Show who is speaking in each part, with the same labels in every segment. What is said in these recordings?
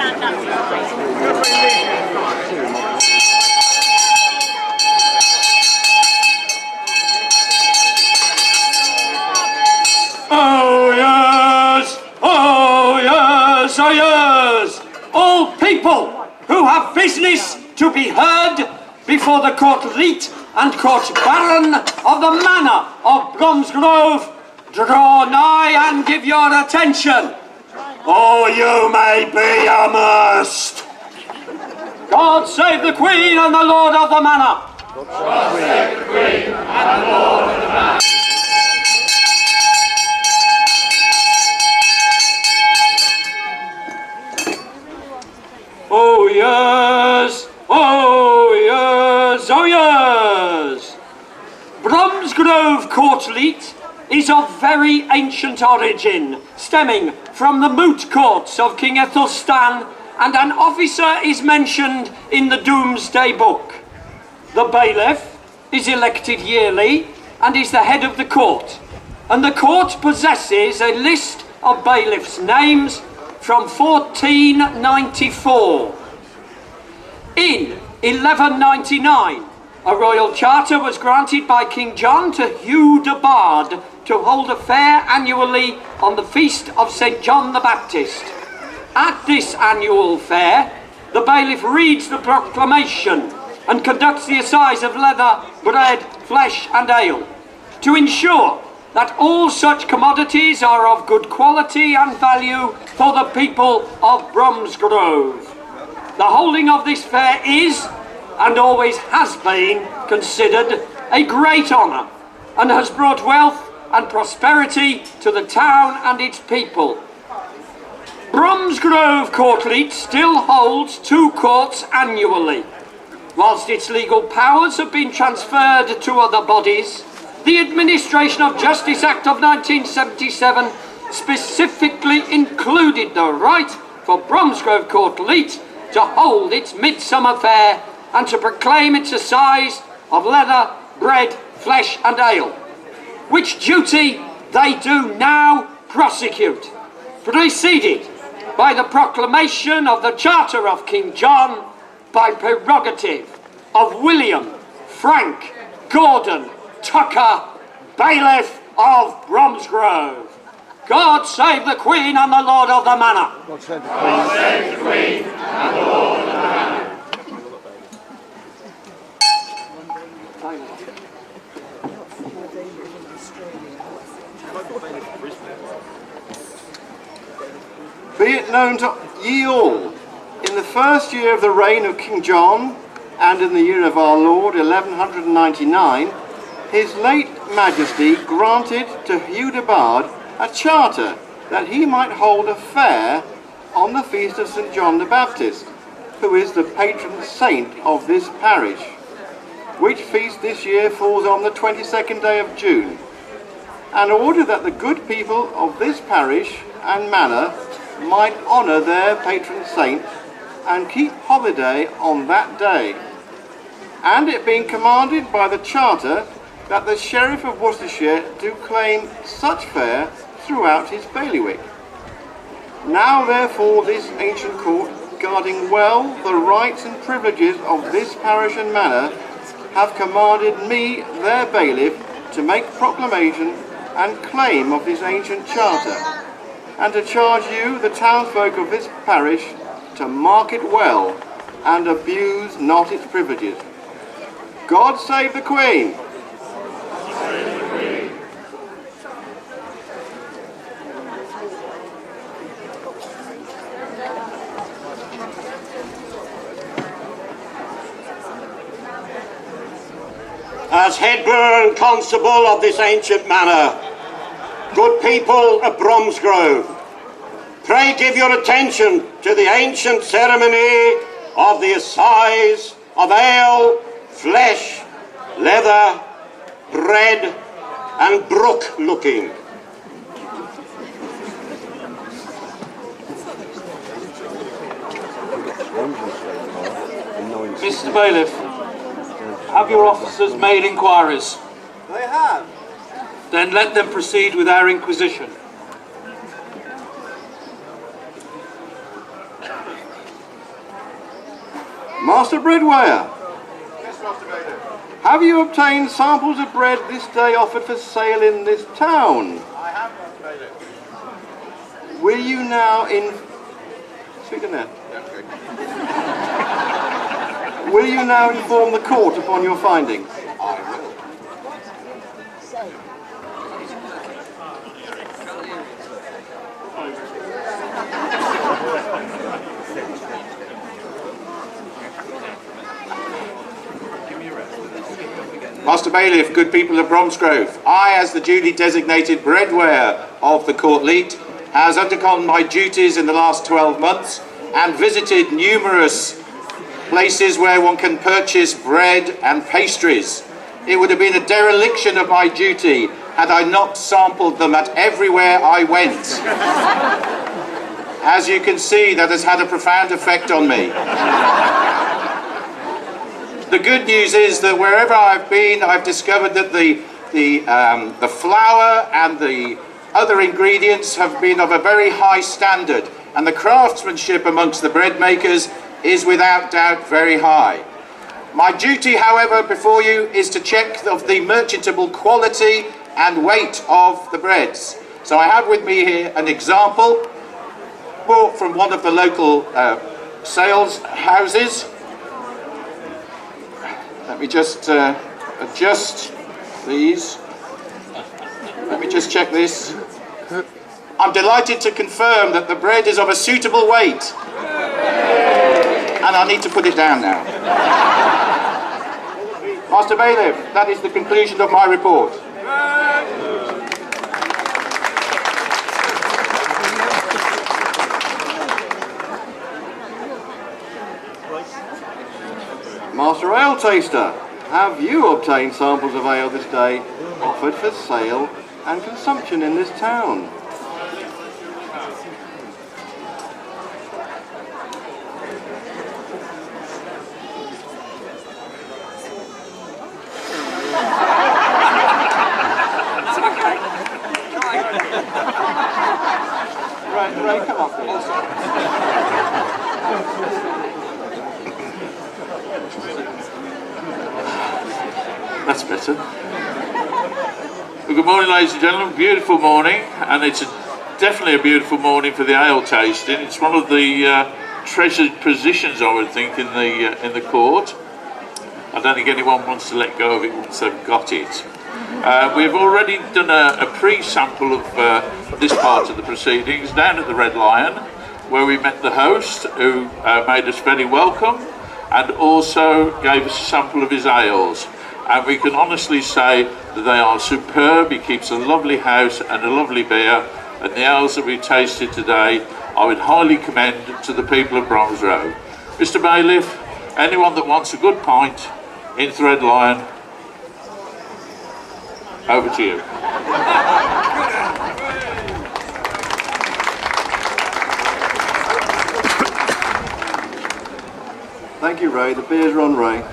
Speaker 1: Oh yes, oh yes, oh yes! All people who have business to be heard before the Court Leet and Court Baron of the Manor of Bromsgrove, draw nigh and give your attention, or you may be amerced. God save the Queen and the Lord of the Manor.
Speaker 2: God save the Queen and the Lord of the Manor.
Speaker 1: Oh yes, oh yes, oh yes! Bromsgrove Court Leet is of very ancient origin, stemming from the moot courts of King Ethelstan, and an officer is mentioned in the Domesday Book. The bailiff is elected yearly and is the head of the court, and the court possesses a list of bailiffs' names from 1494. In 1199, a royal charter was granted by King John to Hugh de Bard to hold a fair annually on the feast of St. John the Baptist. At this annual fair, the bailiff reads the proclamation and conducts the assize of leather, bread, flesh and ale, to ensure that all such commodities are of good quality and value for the people of Bromsgrove. The holding of this fair is, and always has been, considered a great honour, and has brought wealth and prosperity to the town and its people. Bromsgrove Court Leet still holds 2 courts annually. Whilst its legal powers have been transferred to other bodies, the Administration of Justice Act of 1977 specifically included the right for Bromsgrove Court Leet to hold its midsummer fair and to proclaim its assize of leather, bread, flesh and ale, which duty they do now prosecute, preceded by the proclamation of the Charter of King John by prerogative of William Frank Gordon Tucker, Bailiff of Bromsgrove. God save the Queen and the Lord of the Manor.
Speaker 2: God save the Queen, God save the Queen and the Lord of the Manor.
Speaker 3: Be it known to ye all, in the first year of the reign of King John, and in the year of our Lord 1199, his late Majesty granted to Hugh de Bard a charter that he might hold a fair on the feast of St. John the Baptist, who is the patron saint of this parish, which feast this year falls on the 22nd day of June, and ordered that the good people of this parish and manor might honour their patron saint and keep holiday on that day, and it being commanded by the charter that the Sheriff of Worcestershire do claim such fair throughout his bailiwick. Now therefore this ancient court, guarding well the rights and privileges of this parish and manor, have commanded me, their bailiff, to make proclamation and claim of this ancient charter, and to charge you, the townsfolk of this parish, to mark it well and abuse not its privileges. God save the Queen!
Speaker 1: As head brewer and constable of this ancient manor, good people of Bromsgrove, pray give your attention to the ancient ceremony of the assize of ale, flesh, leather, bread and brook looking.
Speaker 4: Mr. Bailiff, have your officers made inquiries?
Speaker 3: They have.
Speaker 4: Then let them proceed with our inquisition.
Speaker 3: Master Breadweigher. Have you obtained samples of bread this day offered for sale in this town?
Speaker 2: I have, Master Bailiff.
Speaker 3: Will you now Speak to Ned. Will you now inform the court upon your findings?
Speaker 2: I will. Master Bailiff, good people of Bromsgrove, I, as the duly designated breadweigher of the Court Leet, has undergone my duties in the last 12 months and visited numerous places where one can purchase bread and pastries. It would have been a dereliction of my duty had I not sampled them at everywhere I went. As you can see, that has had a profound effect on me. The good news is that wherever I've been, I've discovered that the flour and the other ingredients have been of a very high standard, and the craftsmanship amongst the bread makers is without doubt very high. My duty, however, before you is to check of the merchantable quality and weight of the breads. So I have with me here an example bought from one of the local sales houses. Let me just adjust these. Let me just check this. I'm delighted to confirm that the bread is of a suitable weight. And I need to put it down now. Master Bailiff, that is the conclusion of my report.
Speaker 3: Master Ale Taster, have you obtained samples of ale this day offered for sale and consumption in this town? Ray, come up here.
Speaker 5: That's better. Well, good morning, ladies and gentlemen. Beautiful morning, and it's definitely a beautiful morning for the ale tasting. It's one of the treasured positions, I would think, in the court. I don't think anyone wants to let go of it once they've got it. We've already done a pre-sample of this part of the proceedings down at the Red Lion, where we met the host, who made us very welcome and also gave us a sample of his ales. And we can honestly say that they are superb. He keeps a lovely house and a lovely beer, and the ales that we tasted today I would highly commend to the people of Bromsgrove. Mr. Bailiff, anyone that wants a good pint in the Red Lion, over to you.
Speaker 3: Thank you, Ray. The beers are on Ray.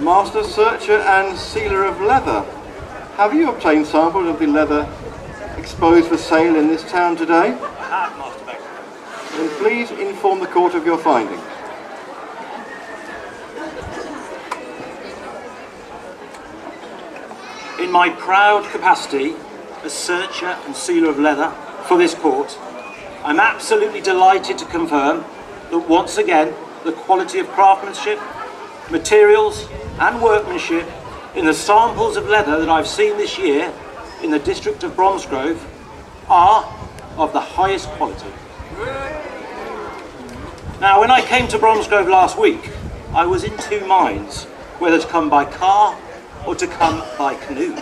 Speaker 3: Master Searcher and Sealer of Leather, have you obtained samples of the leather exposed for sale in this town today?
Speaker 6: I have, Master Bailiff.
Speaker 3: Then please inform the court of your findings.
Speaker 6: In my proud capacity as Searcher and Sealer of Leather for this court, I'm absolutely delighted to confirm that once again the quality of craftsmanship, materials and workmanship in the samples of leather that I've seen this year in the district of Bromsgrove are of the highest quality. Now, when I came to Bromsgrove last week, I was in two minds whether to come by car or to come by canoe.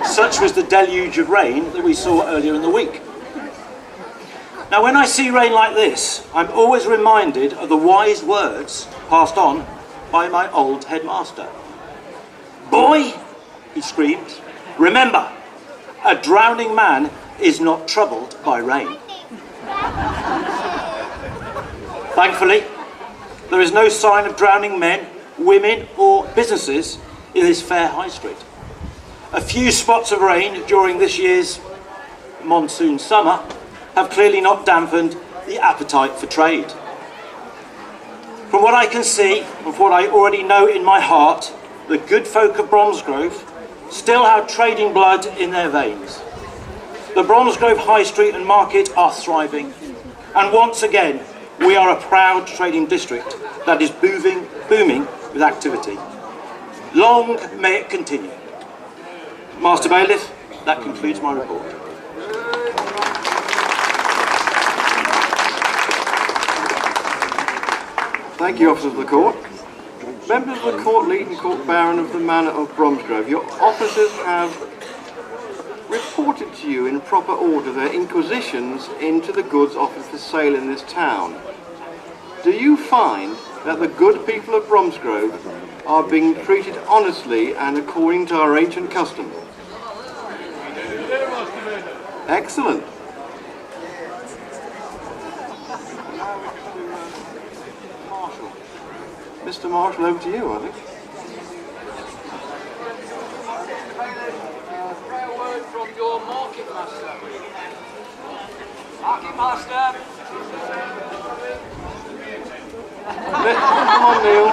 Speaker 6: Such was the deluge of rain that we saw earlier in the week. Now, when I see rain like this, I'm always reminded of the wise words passed on by my old headmaster. "Boy," he screamed, "remember, a drowning man is not troubled by rain." Thankfully, there is no sign of drowning men, women or businesses in this fair high street. A few spots of rain during this year's monsoon summer have clearly not dampened the appetite for trade. From what I can see, and from what I already know in my heart, the good folk of Bromsgrove still have trading blood in their veins. The Bromsgrove High Street and Market are thriving, and once again, we are a proud trading district that is booming with activity. Long may it continue. Master Bailiff, that concludes my report.
Speaker 3: Thank you, officers of the court. Members of the Court Leet and Court Baron of the Manor of Bromsgrove, your officers have reported to you in proper order their inquisitions into the goods offered for sale in this town. Do you find that the good people of Bromsgrove are being treated honestly and according to our ancient custom? Excellent. Mr. Marshall, over to you, I think.
Speaker 1: A word from your market master. Market master.
Speaker 3: Come on, Neil.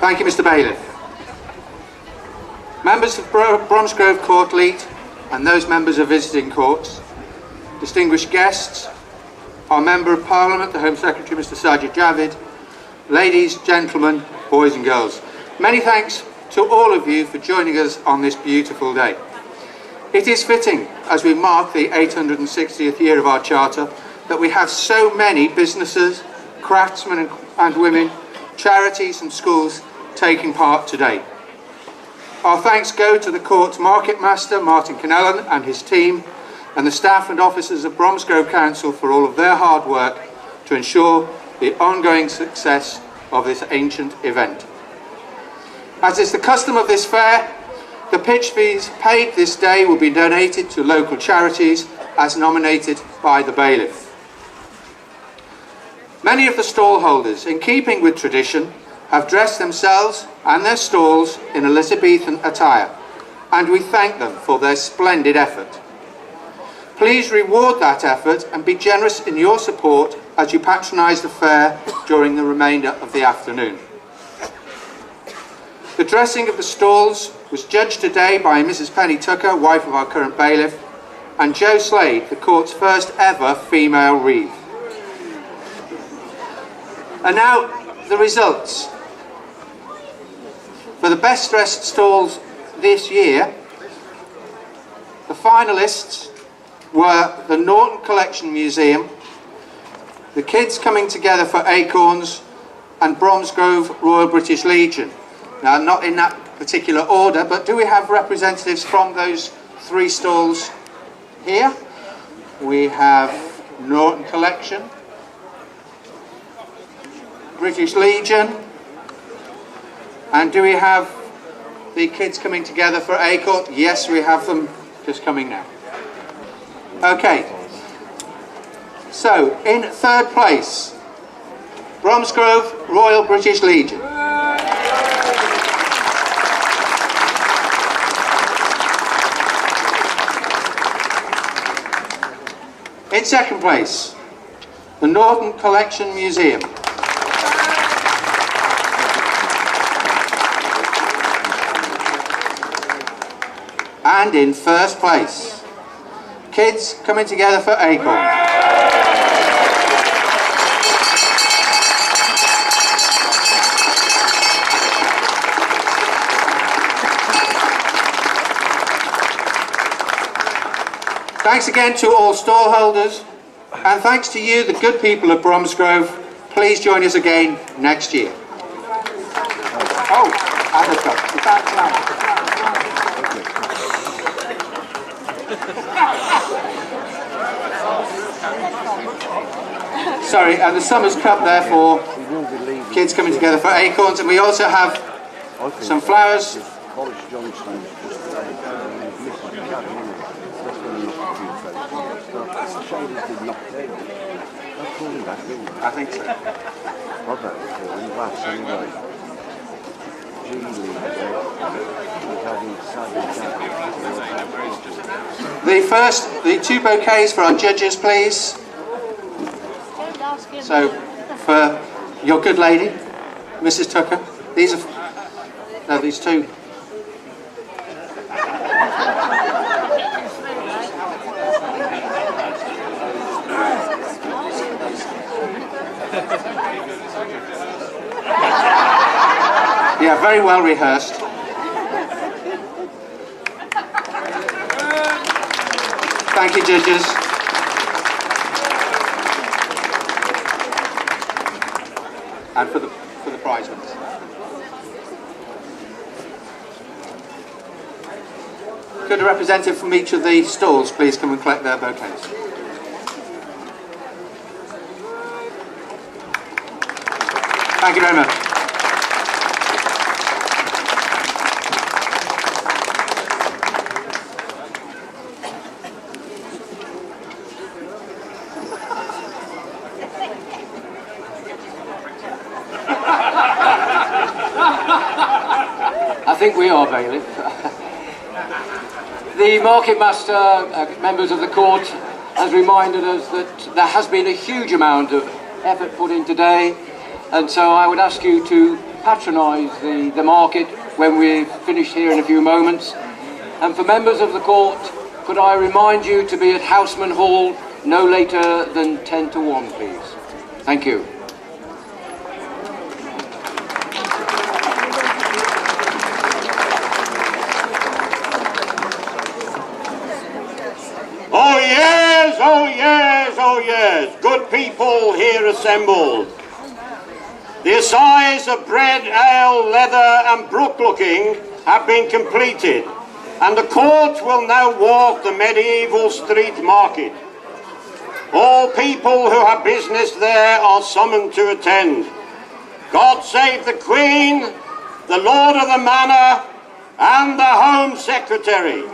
Speaker 2: Thank you, Mr. Bailiff. Members of Bromsgrove Court Leet and those members of visiting courts, distinguished guests, our Member of Parliament, the Home Secretary, Mr. Sajid Javid, ladies, gentlemen, boys and girls, many thanks to all of you for joining us on this beautiful day. It is fitting, as we mark the 860th year of our Charter, that we have so many businesses, craftsmen and women, charities and schools taking part today. Our thanks go to the Court's Market Master, Martin Kennellan, and his team, and the staff and officers of Bromsgrove Council for all of their hard work to ensure the ongoing success of this ancient event. As is the custom of this fair, the pitch fees paid this day will be donated to local charities as nominated by the bailiff. Many of the stallholders, in keeping with tradition, have dressed themselves and their stalls in Elizabethan attire, and we thank them for their splendid effort. Please reward that effort and be generous in your support as you patronise the fair during the remainder of the afternoon. The dressing of the stalls was judged today by Mrs. Penny Tucker, wife of our current bailiff, and Jo Slade, the court's first ever female reeve. And now the results. For the best dressed stalls this year, the finalists were the Norton Collection Museum, the Kids Coming Together for Acorns, and Bromsgrove Royal British Legion. Now, not in that particular order, but do we have representatives from those three stalls here? We have Norton Collection, British Legion, and do we have the Kids Coming Together for Acorn? Yes, we have them just coming now. Okay, so in third place, Bromsgrove Royal British Legion. In second place, the Norton Collection Museum. And in first place, Kids Coming Together for Acorn. Thanks again to all stallholders, and thanks to you, the good people of Bromsgrove. Please join us again next year. Oh, and the cup. Sorry, and the Summers Cup there for Kids Coming Together for Acorns, and we also have some flowers. I think so. The two bouquets for our judges, please. So, for your good lady, Mrs. Tucker, these two. Yeah, very well rehearsed. Thank you, judges. And for the prize winners. Could a representative from each of the stalls please come and collect their bouquets? Thank you very much.
Speaker 1: I think we are, bailiff. The market master, members of the court, has reminded us that there has been a huge amount of effort put in today, and so I would ask you to patronise the market when we've finished here in a few moments. And for members of the court, could I remind you to be at Housman Hall no later than 10 to 1, please. Thank you.
Speaker 7: Oh yes, oh yes, oh yes, good people here assembled. The Assizes of Bread, Ale, Leather and Brook looking have been completed, and the court will now walk the medieval street market. All people who have business there are summoned to attend. God save the Queen, the Lord of the Manor and the Home Secretary.